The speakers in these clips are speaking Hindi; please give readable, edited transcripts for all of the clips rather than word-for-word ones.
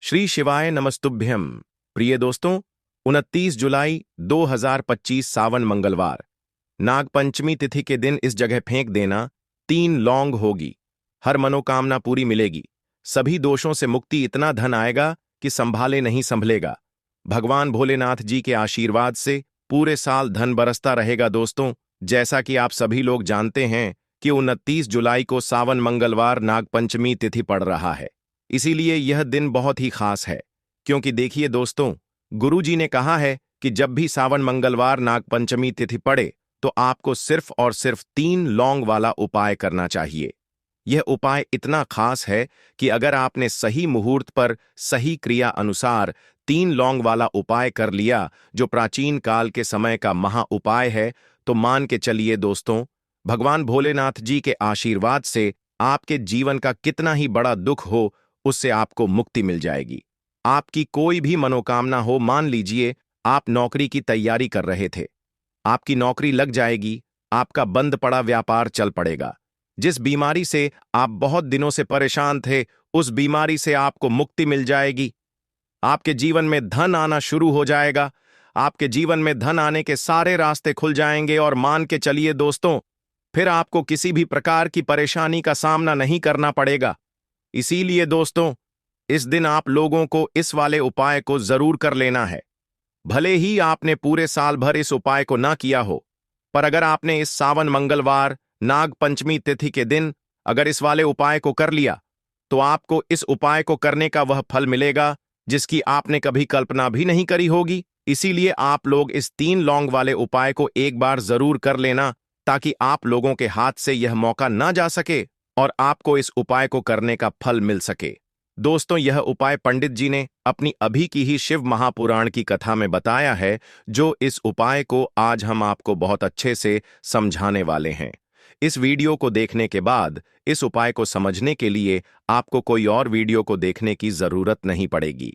श्री शिवाय नमस्तुभ्यम। प्रिय दोस्तों, 29 जुलाई 2025 सावन मंगलवार नागपंचमी तिथि के दिन इस जगह फेंक देना 3 लौंग होगी। हर मनोकामना पूरी मिलेगी। सभी दोषों से मुक्ति, इतना धन आएगा कि संभाले नहीं संभलेगा। भगवान भोलेनाथ जी के आशीर्वाद से पूरे साल धन बरसता रहेगा। दोस्तों, जैसा कि आप सभी लोग जानते हैं कि 29 जुलाई को सावन मंगलवार नागपंचमी तिथि पड़ रहा है। इसीलिए यह दिन बहुत ही खास है, क्योंकि देखिए दोस्तों, गुरु जी ने कहा है कि जब भी सावन मंगलवार नागपंचमी तिथि पड़े तो आपको सिर्फ और सिर्फ 3 लौंग वाला उपाय करना चाहिए। यह उपाय इतना खास है कि अगर आपने सही मुहूर्त पर सही क्रिया अनुसार 3 लौंग वाला उपाय कर लिया, जो प्राचीन काल के समय का महा उपाय है, तो मान के चलिए दोस्तों, भगवान भोलेनाथ जी के आशीर्वाद से आपके जीवन का कितना ही बड़ा दुख हो, उससे आपको मुक्ति मिल जाएगी। आपकी कोई भी मनोकामना हो, मान लीजिए आप नौकरी की तैयारी कर रहे थे, आपकी नौकरी लग जाएगी, आपका बंद पड़ा व्यापार चल पड़ेगा। जिस बीमारी से आप बहुत दिनों से परेशान थे, उस बीमारी से आपको मुक्ति मिल जाएगी। आपके जीवन में धन आना शुरू हो जाएगा। आपके जीवन में धन आने के सारे रास्ते खुल जाएंगे और मान के चलिए दोस्तों, फिर आपको किसी भी प्रकार की परेशानी का सामना नहीं करना पड़ेगा। इसीलिए दोस्तों, इस दिन आप लोगों को इस वाले उपाय को जरूर कर लेना है। भले ही आपने पूरे साल भर इस उपाय को ना किया हो, पर अगर आपने इस सावन मंगलवार नाग पंचमी तिथि के दिन अगर इस वाले उपाय को कर लिया, तो आपको इस उपाय को करने का वह फल मिलेगा जिसकी आपने कभी कल्पना भी नहीं करी होगी। इसीलिए आप लोग इस 3 लौंग वाले उपाय को एक बार जरूर कर लेना, ताकि आप लोगों के हाथ से यह मौका ना जा सके और आपको इस उपाय को करने का फल मिल सके। दोस्तों, यह उपाय पंडित जी ने अपनी अभी की ही शिव महापुराण की कथा में बताया है, जो इस उपाय को आज हम आपको बहुत अच्छे से समझाने वाले हैं। इस वीडियो को देखने के बाद इस उपाय को समझने के लिए आपको कोई और वीडियो को देखने की जरूरत नहीं पड़ेगी।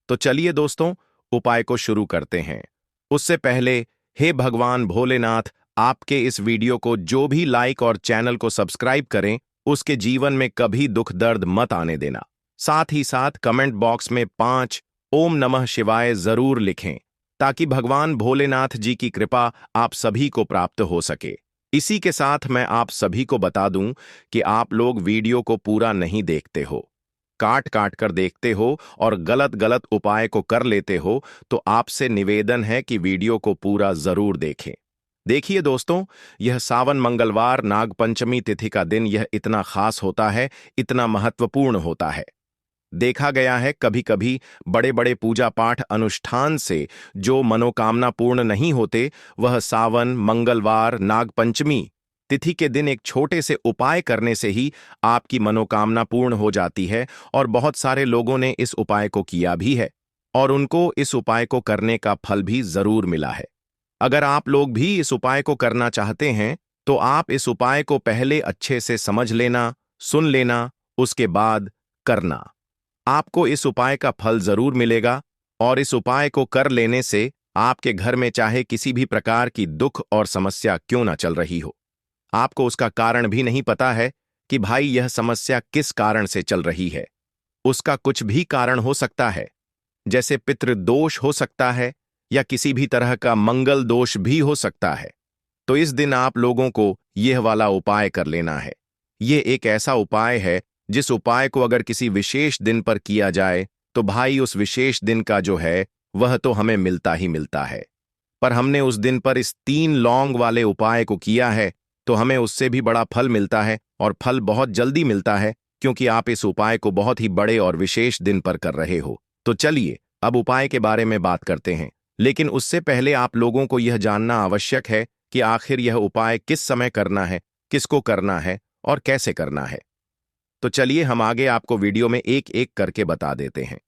तो चलिए दोस्तों, उपाय को शुरू करते हैं। उससे पहले, हे भगवान भोलेनाथ, आपके इस वीडियो को जो भी लाइक और चैनल को सब्सक्राइब करें, उसके जीवन में कभी दुख दर्द मत आने देना। साथ ही साथ कमेंट बॉक्स में 5 ओम नमः शिवाय जरूर लिखें, ताकि भगवान भोलेनाथ जी की कृपा आप सभी को प्राप्त हो सके। इसी के साथ मैं आप सभी को बता दूं कि आप लोग वीडियो को पूरा नहीं देखते हो, काट काट कर देखते हो और गलत गलत उपाय को कर लेते हो, तो आपसे निवेदन है कि वीडियो को पूरा जरूर देखें। देखिए दोस्तों, यह सावन मंगलवार नागपंचमी तिथि का दिन यह इतना खास होता है, इतना महत्वपूर्ण होता है। देखा गया है कभी कभी बड़े बड़े पूजा पाठ अनुष्ठान से जो मनोकामना पूर्ण नहीं होते, वह सावन मंगलवार नागपंचमी तिथि के दिन एक छोटे से उपाय करने से ही आपकी मनोकामना पूर्ण हो जाती है। और बहुत सारे लोगों ने इस उपाय को किया भी है और उनको इस उपाय को करने का फल भी जरूर मिला है। अगर आप लोग भी इस उपाय को करना चाहते हैं, तो आप इस उपाय को पहले अच्छे से समझ लेना, सुन लेना, उसके बाद करना। आपको इस उपाय का फल जरूर मिलेगा और इस उपाय को कर लेने से आपके घर में चाहे किसी भी प्रकार की दुख और समस्या क्यों ना चल रही हो, आपको उसका कारण भी नहीं पता है कि भाई यह समस्या किस कारण से चल रही है। उसका कुछ भी कारण हो सकता है, जैसे पितृदोष हो सकता है या किसी भी तरह का मंगल दोष भी हो सकता है। तो इस दिन आप लोगों को यह वाला उपाय कर लेना है। यह एक ऐसा उपाय है जिस उपाय को अगर किसी विशेष दिन पर किया जाए, तो भाई उस विशेष दिन का जो है वह तो हमें मिलता ही मिलता है। पर हमने उस दिन पर इस 3 लौंग वाले उपाय को किया है, तो हमें उससे भी बड़ा फल मिलता है और फल बहुत जल्दी मिलता है, क्योंकि आप इस उपाय को बहुत ही बड़े और विशेष दिन पर कर रहे हो। तो चलिए अब उपाय के बारे में बात करते हैं, लेकिन उससे पहले आप लोगों को यह जानना आवश्यक है कि आखिर यह उपाय किस समय करना है, किसको करना है और कैसे करना है। तो चलिए हम आगे आपको वीडियो में एक एक करके बता देते हैं।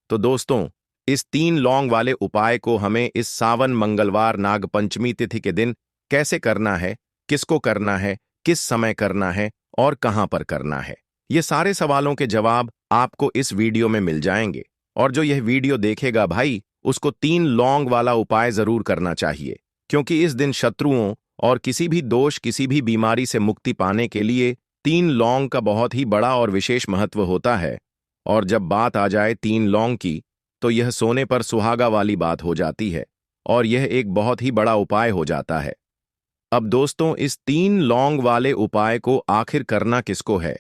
तो दोस्तों, इस 3 लौंग वाले उपाय को हमें इस सावन मंगलवार नागपंचमी तिथि के दिन कैसे करना है, किसको करना है, किस समय करना है और कहां पर करना है, ये सारे सवालों के जवाब आपको इस वीडियो में मिल जाएंगे। और जो यह वीडियो देखेगा भाई, उसको 3 लौंग वाला उपाय जरूर करना चाहिए, क्योंकि इस दिन शत्रुओं और किसी भी दोष, किसी भी बीमारी से मुक्ति पाने के लिए 3 लौंग का बहुत ही बड़ा और विशेष महत्व होता है। और जब बात आ जाए 3 लौंग की, तो यह सोने पर सुहागा वाली बात हो जाती है और यह एक बहुत ही बड़ा उपाय हो जाता है। अब दोस्तों, इस 3 लौंग वाले उपाय को आखिर करना किसको है?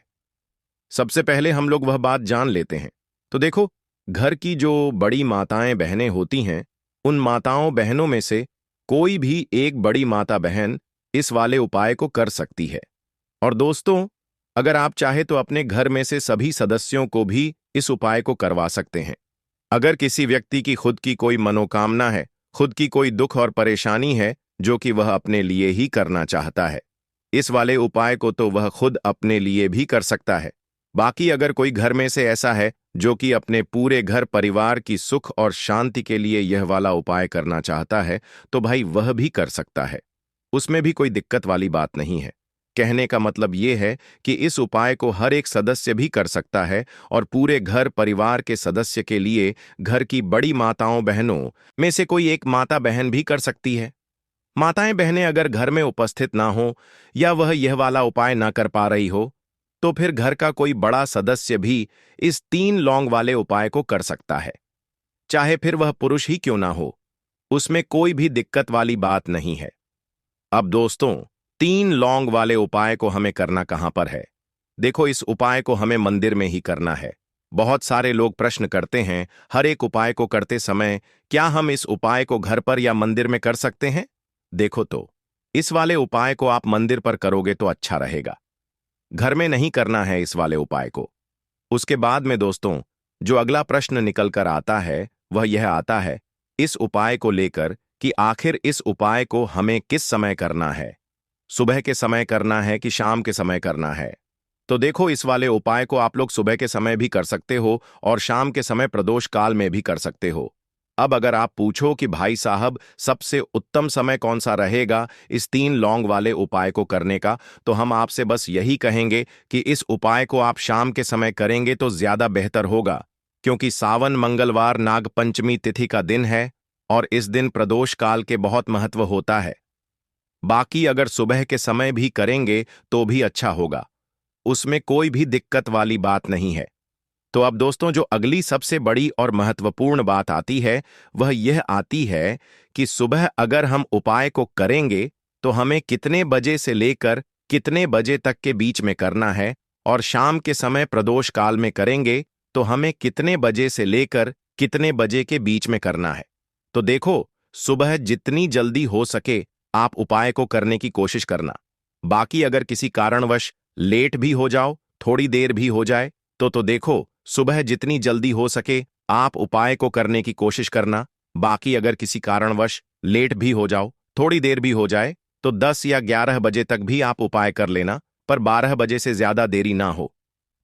सबसे पहले हम लोग वह बात जान लेते हैं। तो देखो, घर की जो बड़ी माताएं बहनें होती हैं, उन माताओं बहनों में से कोई भी एक बड़ी माता बहन इस वाले उपाय को कर सकती है। और दोस्तों, अगर आप चाहे तो अपने घर में से सभी सदस्यों को भी इस उपाय को करवा सकते हैं। अगर किसी व्यक्ति की खुद की कोई मनोकामना है, खुद की कोई दुख और परेशानी है जो कि वह अपने लिए ही करना चाहता है, इस वाले उपाय को तो वह खुद अपने लिए भी कर सकता है। बाकी अगर कोई घर में से ऐसा है जो कि अपने पूरे घर परिवार की सुख और शांति के लिए यह वाला उपाय करना चाहता है, तो भाई वह भी कर सकता है। उसमें भी कोई दिक्कत वाली बात नहीं है। कहने का मतलब ये है कि इस उपाय को हर एक सदस्य भी कर सकता है और पूरे घर परिवार के सदस्य के लिए घर की बड़ी माताओं बहनों में से कोई एक माता बहन भी कर सकती है। माताएं बहनें अगर घर में उपस्थित ना हो या वह यह वाला उपाय ना कर पा रही हो, तो फिर घर का कोई बड़ा सदस्य भी इस 3 लौंग वाले उपाय को कर सकता है, चाहे फिर वह पुरुष ही क्यों ना हो। उसमें कोई भी दिक्कत वाली बात नहीं है। अब दोस्तों, 3 लौंग वाले उपाय को हमें करना कहां पर है? देखो, इस उपाय को हमें मंदिर में ही करना है। बहुत सारे लोग प्रश्न करते हैं, हर एक उपाय को करते समय क्या हम इस उपाय को घर पर या मंदिर में कर सकते हैं? देखो तो, इस वाले उपाय को आप मंदिर पर करोगे तो अच्छा रहेगा। घर में नहीं करना है इस वाले उपाय को। उसके बाद में दोस्तों, जो अगला प्रश्न निकल कर आता है वह यह आता है इस उपाय को लेकर कि आखिर इस उपाय को हमें किस समय करना है? सुबह के समय करना है कि शाम के समय करना है? तो देखो, इस वाले उपाय को आप लोग सुबह के समय भी कर सकते हो और शाम के समय प्रदोष काल में भी कर सकते हो। अब अगर आप पूछो कि भाई साहब, सबसे उत्तम समय कौन सा रहेगा इस 3 लौंग वाले उपाय को करने का, तो हम आपसे बस यही कहेंगे कि इस उपाय को आप शाम के समय करेंगे तो ज्यादा बेहतर होगा, क्योंकि सावन मंगलवार नाग पंचमी तिथि का दिन है और इस दिन प्रदोष काल के बहुत महत्व होता है। बाकी अगर सुबह के समय भी करेंगे तो भी अच्छा होगा, उसमें कोई भी दिक्कत वाली बात नहीं है। तो अब दोस्तों, जो अगली सबसे बड़ी और महत्वपूर्ण बात आती है वह यह आती है कि सुबह अगर हम उपाय को करेंगे तो हमें कितने बजे से लेकर कितने बजे तक के बीच में करना है, और शाम के समय प्रदोष काल में करेंगे तो हमें कितने बजे से लेकर कितने बजे के बीच में करना है। तो देखो, सुबह जितनी जल्दी हो सके आप उपाय को करने की कोशिश करना। बाकी अगर किसी कारणवश लेट भी हो जाओ, थोड़ी देर भी हो जाए, तो देखो, सुबह जितनी जल्दी हो सके आप उपाय को करने की कोशिश करना। बाकी अगर किसी कारणवश लेट भी हो जाओ, थोड़ी देर भी हो जाए, तो 10 या 11 बजे तक भी आप उपाय कर लेना, पर 12 बजे से ज्यादा देरी ना हो।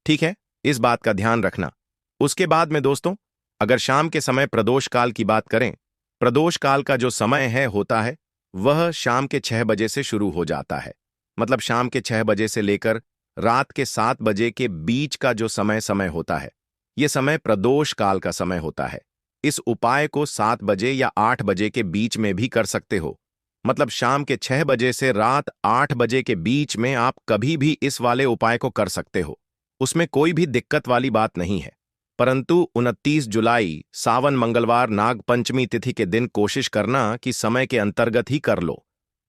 ठीक है, इस बात का ध्यान रखना। उसके बाद में दोस्तों, अगर शाम के समय प्रदोष काल की बात करें, प्रदोष काल का जो समय है होता है वह शाम के 6 बजे से शुरू हो जाता है। मतलब शाम के 6 बजे से लेकर रात के 7 बजे के बीच का जो समय होता है, यह समय प्रदोष काल का समय होता है। इस उपाय को 7 बजे या 8 बजे के बीच में भी कर सकते हो। मतलब शाम के 6 बजे से रात 8 बजे के बीच में आप कभी भी इस वाले उपाय को कर सकते हो, उसमें कोई भी दिक्कत वाली बात नहीं है। परंतु 29 जुलाई सावन मंगलवार नाग पंचमी तिथि के दिन कोशिश करना कि समय के अंतर्गत ही कर लो।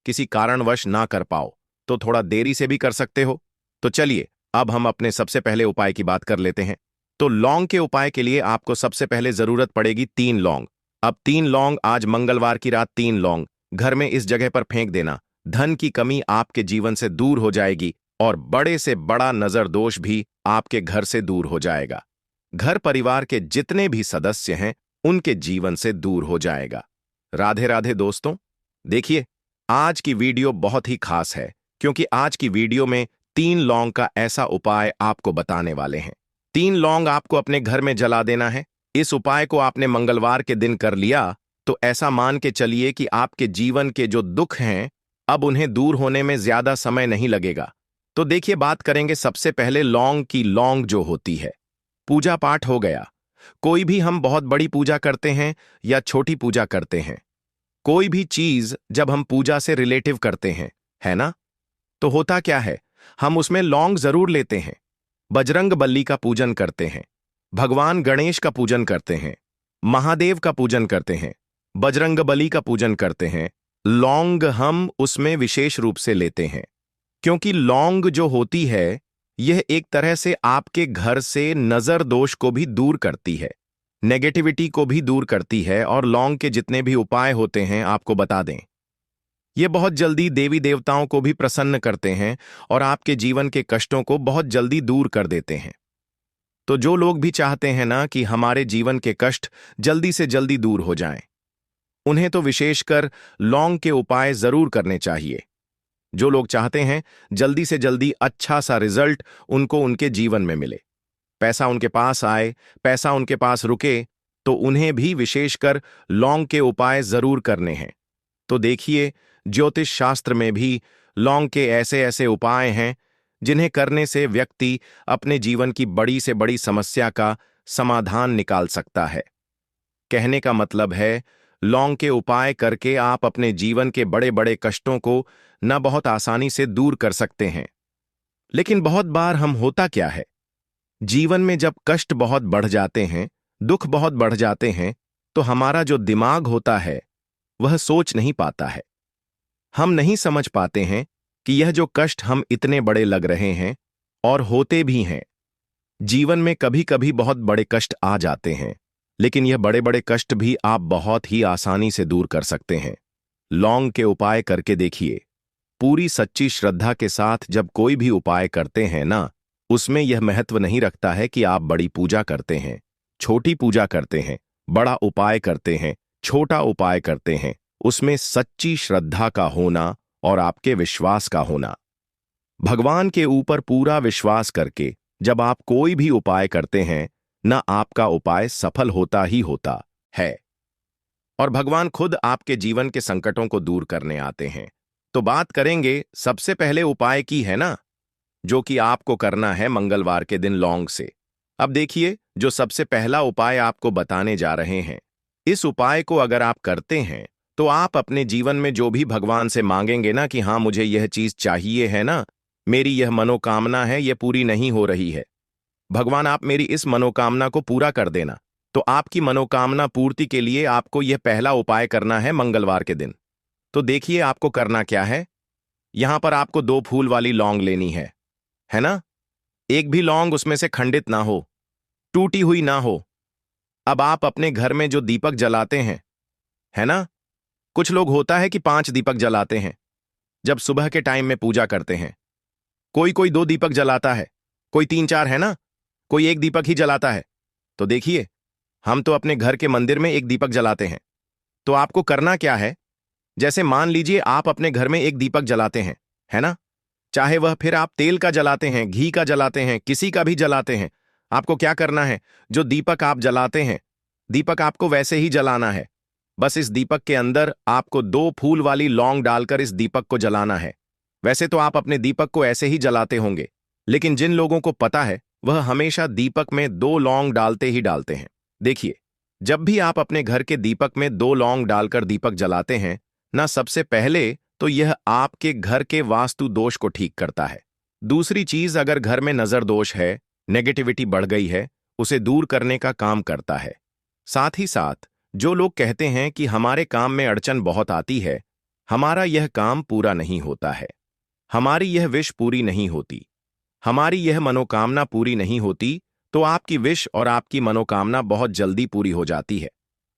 किसी कारणवश ना कर पाओ तो थोड़ा देरी से भी कर सकते हो। तो चलिए, अब हम अपने सबसे पहले उपाय की बात कर लेते हैं। तो लौंग के उपाय के लिए आपको सबसे पहले जरूरत पड़ेगी 3 लौंग। अब 3 लौंग आज मंगलवार की रात 3 लौंग घर में इस जगह पर फेंक देना। धन की कमी आपके जीवन से दूर हो जाएगी और बड़े से बड़ा नजर दोष भी आपके घर से दूर हो जाएगा। घर परिवार के जितने भी सदस्य हैं उनके जीवन से दूर हो जाएगा। राधे राधे दोस्तों। देखिए, आज की वीडियो बहुत ही खास है, क्योंकि आज की वीडियो में 3 लौंग का ऐसा उपाय आपको बताने वाले हैं। 3 लौंग आपको अपने घर में जला देना है। इस उपाय को आपने मंगलवार के दिन कर लिया तो ऐसा मान के चलिए कि आपके जीवन के जो दुख हैं अब उन्हें दूर होने में ज्यादा समय नहीं लगेगा। तो देखिए, बात करेंगे सबसे पहले लौंग की। लौंग जो होती है, पूजा पाठ हो गया। कोई भी हम बहुत बड़ी पूजा करते हैं या छोटी पूजा करते हैं, कोई भी चीज जब हम पूजा से रिलेटिव करते हैं, है ना, तो होता क्या है, हम उसमें लौंग जरूर लेते हैं। बजरंग बली का पूजन करते हैं, भगवान गणेश का पूजन करते हैं, महादेव का पूजन करते हैं, बजरंगबली का पूजन करते हैं। लौंग हम उसमें विशेष रूप से लेते हैं, क्योंकि लौंग जो होती है यह एक तरह से आपके घर से नजर दोष को भी दूर करती है, नेगेटिविटी को भी दूर करती है। और लौंग के जितने भी उपाय होते हैं आपको बता दें, ये बहुत जल्दी देवी देवताओं को भी प्रसन्न करते हैं और आपके जीवन के कष्टों को बहुत जल्दी दूर कर देते हैं। तो जो लोग भी चाहते हैं ना कि हमारे जीवन के कष्ट जल्दी से जल्दी दूर हो जाएं, उन्हें तो विशेषकर लौंग के उपाय जरूर करने चाहिए। जो लोग चाहते हैं जल्दी से जल्दी अच्छा सा रिजल्ट उनको उनके जीवन में मिले, पैसा उनके पास आए, पैसा उनके पास रुके, तो उन्हें भी विशेषकर लौंग के उपाय जरूर करने हैं। तो देखिए, ज्योतिष शास्त्र में भी लौंग के ऐसे ऐसे उपाय हैं जिन्हें करने से व्यक्ति अपने जीवन की बड़ी से बड़ी समस्या का समाधान निकाल सकता है। कहने का मतलब है, लौंग के उपाय करके आप अपने जीवन के बड़े बड़े कष्टों को न बहुत आसानी से दूर कर सकते हैं। लेकिन बहुत बार हम होता क्या है, जीवन में जब कष्ट बहुत बढ़ जाते हैं, दुख बहुत बढ़ जाते हैं, तो हमारा जो दिमाग होता है वह सोच नहीं पाता है। हम नहीं समझ पाते हैं कि यह जो कष्ट हम इतने बड़े लग रहे हैं और होते भी हैं। जीवन में कभी कभी बहुत बड़े कष्ट आ जाते हैं, लेकिन यह बड़े बड़े कष्ट भी आप बहुत ही आसानी से दूर कर सकते हैं। लौंग के उपाय करके देखिए। पूरी सच्ची श्रद्धा के साथ जब कोई भी उपाय करते हैं ना, उसमें यह महत्व नहीं रखता है कि आप बड़ी पूजा करते हैं, छोटी पूजा करते हैं, बड़ा उपाय करते हैं, छोटा उपाय करते हैं। उसमें सच्ची श्रद्धा का होना और आपके विश्वास का होना। भगवान के ऊपर पूरा विश्वास करके जब आप कोई भी उपाय करते हैं ना, आपका उपाय सफल होता ही होता है और भगवान खुद आपके जीवन के संकटों को दूर करने आते हैं। तो बात करेंगे सबसे पहले उपाय की, है ना, जो कि आपको करना है मंगलवार के दिन लौंग से। अब देखिए, जो सबसे पहला उपाय आपको बताने जा रहे हैं, इस उपाय को अगर आप करते हैं तो आप अपने जीवन में जो भी भगवान से मांगेंगे ना कि हाँ मुझे यह चीज चाहिए है ना, मेरी यह मनोकामना है, यह पूरी नहीं हो रही है, भगवान आप मेरी इस मनोकामना को पूरा कर देना। तो आपकी मनोकामना पूर्ति के लिए आपको यह पहला उपाय करना है मंगलवार के दिन। तो देखिए आपको करना क्या है। यहां पर आपको 2 फूल वाली लौंग लेनी है ना। एक भी लौंग उसमें से खंडित ना हो, टूटी हुई ना हो। अब आप अपने घर में जो दीपक जलाते हैं, है ना, कुछ लोग होता है कि 5 दीपक जलाते हैं जब सुबह के टाइम में पूजा करते हैं। कोई कोई 2 दीपक जलाता है, कोई 3-4, है ना, कोई 1 दीपक ही जलाता है। तो देखिए, हम तो अपने घर के मंदिर में 1 दीपक जलाते हैं। तो आपको करना क्या है, जैसे मान लीजिए आप अपने घर में 1 दीपक जलाते हैं, है ना, चाहे वह फिर आप तेल का जलाते हैं, घी का जलाते हैं, किसी का भी जलाते हैं, आपको क्या करना है, जो दीपक आप जलाते हैं, दीपक आपको वैसे ही जलाना है। बस इस दीपक के अंदर आपको 2 फूल वाली लौंग डालकर इस दीपक को जलाना है। वैसे तो आप अपने दीपक को ऐसे ही जलाते होंगे, लेकिन जिन लोगों को पता है वह हमेशा दीपक में 2 लौंग डालते ही डालते हैं। देखिए, जब भी आप अपने घर के दीपक में 2 लौंग डालकर दीपक जलाते हैं ना, सबसे पहले तो यह आपके घर के वास्तु दोष को ठीक करता है। दूसरी चीज, अगर घर में नजर दोष है, नेगेटिविटी बढ़ गई है, उसे दूर करने का काम करता है। साथ ही साथ जो लोग कहते हैं कि हमारे काम में अड़चन बहुत आती है, हमारा यह काम पूरा नहीं होता है, हमारी यह विश पूरी नहीं होती, हमारी यह मनोकामना पूरी नहीं होती, तो आपकी विश और आपकी मनोकामना बहुत जल्दी पूरी हो जाती है।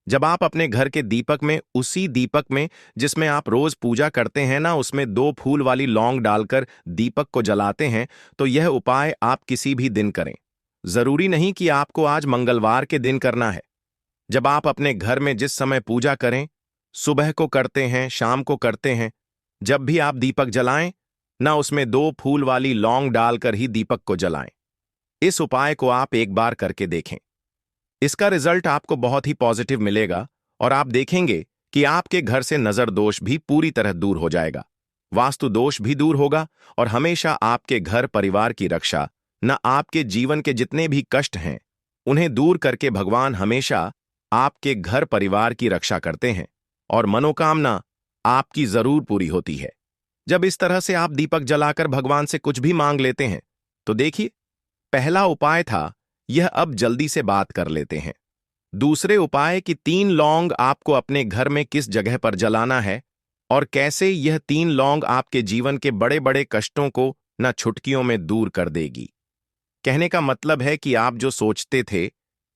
जब आप अपने घर के दीपक में, उसी दीपक में जिसमें आप रोज पूजा करते हैं ना, उसमें 2 फूल वाली लौंग डालकर दीपक को जलाते हैं, तो यह उपाय आप किसी भी दिन करें। जरूरी नहीं कि आपको आज मंगलवार के दिन करना है। जब आप अपने घर में जिस समय पूजा करें, सुबह को करते हैं, शाम को करते हैं, जब भी आप दीपक जलाएं ना, उसमें 2 फूल वाली लौंग डालकर ही दीपक को जलाएं। इस उपाय को आप एक बार करके देखें, इसका रिजल्ट आपको बहुत ही पॉजिटिव मिलेगा और आप देखेंगे कि आपके घर से नजर दोष भी पूरी तरह दूर हो जाएगा, वास्तु दोष भी दूर होगा और हमेशा आपके घर परिवार की रक्षा, न आपके जीवन के जितने भी कष्ट हैं उन्हें दूर करके भगवान हमेशा आपके घर परिवार की रक्षा करते हैं और मनोकामना आपकी जरूर पूरी होती है। जब इस तरह से आप दीपक जलाकर भगवान से कुछ भी मांग लेते हैं, तो देखिए, पहला उपाय था यह अब जल्दी से बात कर लेते हैं। दूसरे उपाय कि 3 लौंग आपको अपने घर में किस जगह पर जलाना है और कैसे यह 3 लौंग आपके जीवन के बड़े बड़े कष्टों को न छुटकियों में दूर कर देगी। कहने का मतलब है कि आप जो सोचते थे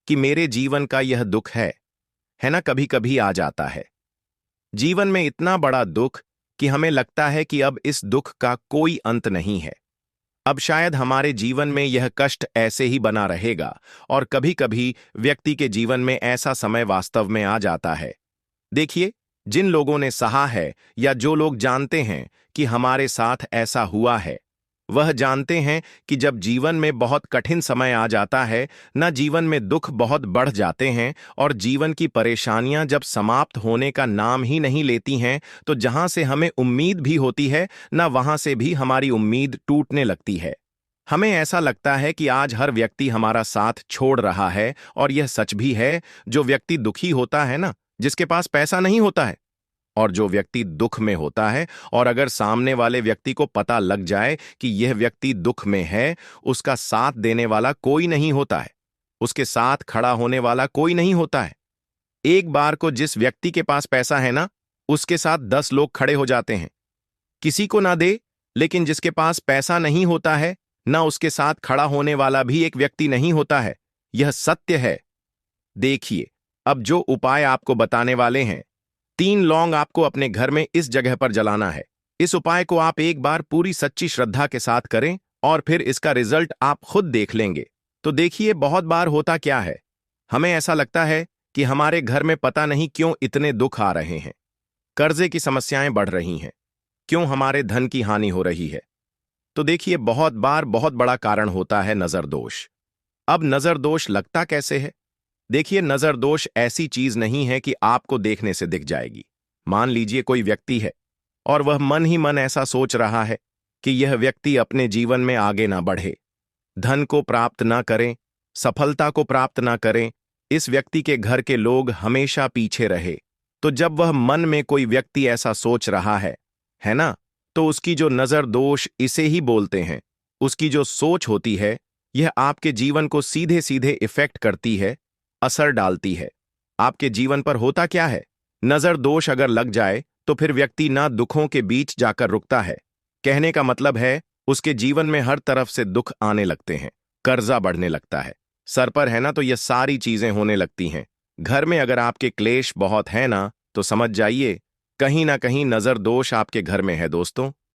कि मेरे जीवन का यह दुख है ना, कभी कभी आ जाता है जीवन में इतना बड़ा दुख कि हमें लगता है कि अब इस दुख का कोई अंत नहीं है। अब शायद हमारे जीवन में यह कष्ट ऐसे ही बना रहेगा और कभी कभी व्यक्ति के जीवन में ऐसा समय वास्तव में आ जाता है। देखिए, जिन लोगों ने सहा है या जो लोग जानते हैं कि हमारे साथ ऐसा हुआ है, वह जानते हैं कि जब जीवन में बहुत कठिन समय आ जाता है, ना जीवन में दुख बहुत बढ़ जाते हैं और जीवन की परेशानियां जब समाप्त होने का नाम ही नहीं लेती हैं, तो जहां से हमें उम्मीद भी होती है, ना वहां से भी हमारी उम्मीद टूटने लगती है। हमें ऐसा लगता है कि आज हर व्यक्ति हमारा साथ छोड़ रहा है और यह सच भी है। जो व्यक्ति दुखी होता है ना, जिसके पास पैसा नहीं होता है, और जो व्यक्ति दुख में होता है और अगर सामने वाले व्यक्ति को पता लग जाए कि यह व्यक्ति दुख में है, उसका साथ देने वाला कोई नहीं होता है, उसके साथ खड़ा होने वाला कोई नहीं होता है। एक बार को जिस व्यक्ति के पास पैसा है ना, उसके साथ 10 लोग खड़े हो जाते हैं। किसी को ना दे, लेकिन जिसके पास पैसा नहीं होता है ना, उसके साथ खड़ा होने वाला भी एक व्यक्ति नहीं होता है। यह सत्य है। देखिए, अब जो उपाय आपको बताने वाले हैं, 3 लौंग आपको अपने घर में इस जगह पर जलाना है। इस उपाय को आप एक बार पूरी सच्ची श्रद्धा के साथ करें और फिर इसका रिजल्ट आप खुद देख लेंगे। तो देखिए, बहुत बार होता क्या है, हमें ऐसा लगता है कि हमारे घर में पता नहीं क्यों इतने दुख आ रहे हैं, कर्जे की समस्याएं बढ़ रही हैं, क्यों हमारे धन की हानि हो रही है। तो देखिए, बहुत बार बहुत बड़ा कारण होता है नजर दोष। अब नजर दोष लगता कैसे है? देखिए, नजर दोष ऐसी चीज नहीं है कि आपको देखने से दिख जाएगी। मान लीजिए कोई व्यक्ति है और वह मन ही मन ऐसा सोच रहा है कि यह व्यक्ति अपने जीवन में आगे ना बढ़े, धन को प्राप्त ना करें, सफलता को प्राप्त ना करें, इस व्यक्ति के घर के लोग हमेशा पीछे रहे। तो जब वह मन में कोई व्यक्ति ऐसा सोच रहा है ना, तो उसकी जो नजर दोष इसे ही बोलते हैं, उसकी जो सोच होती है, यह आपके जीवन को सीधे सीधे इफेक्ट करती है, असर डालती है। आपके जीवन पर होता क्या है, नजर दोष अगर लग जाए तो फिर व्यक्ति ना दुखों के बीच जाकर रुकता है। कहने का मतलब है, उसके जीवन में हर तरफ से दुख आने लगते हैं, कर्जा बढ़ने लगता है, सर पर है ना, तो ये सारी चीजें होने लगती हैं। घर में अगर आपके क्लेश बहुत है ना, तो समझ जाइए कहीं ना कहीं नजर दोष आपके घर में है दोस्तों।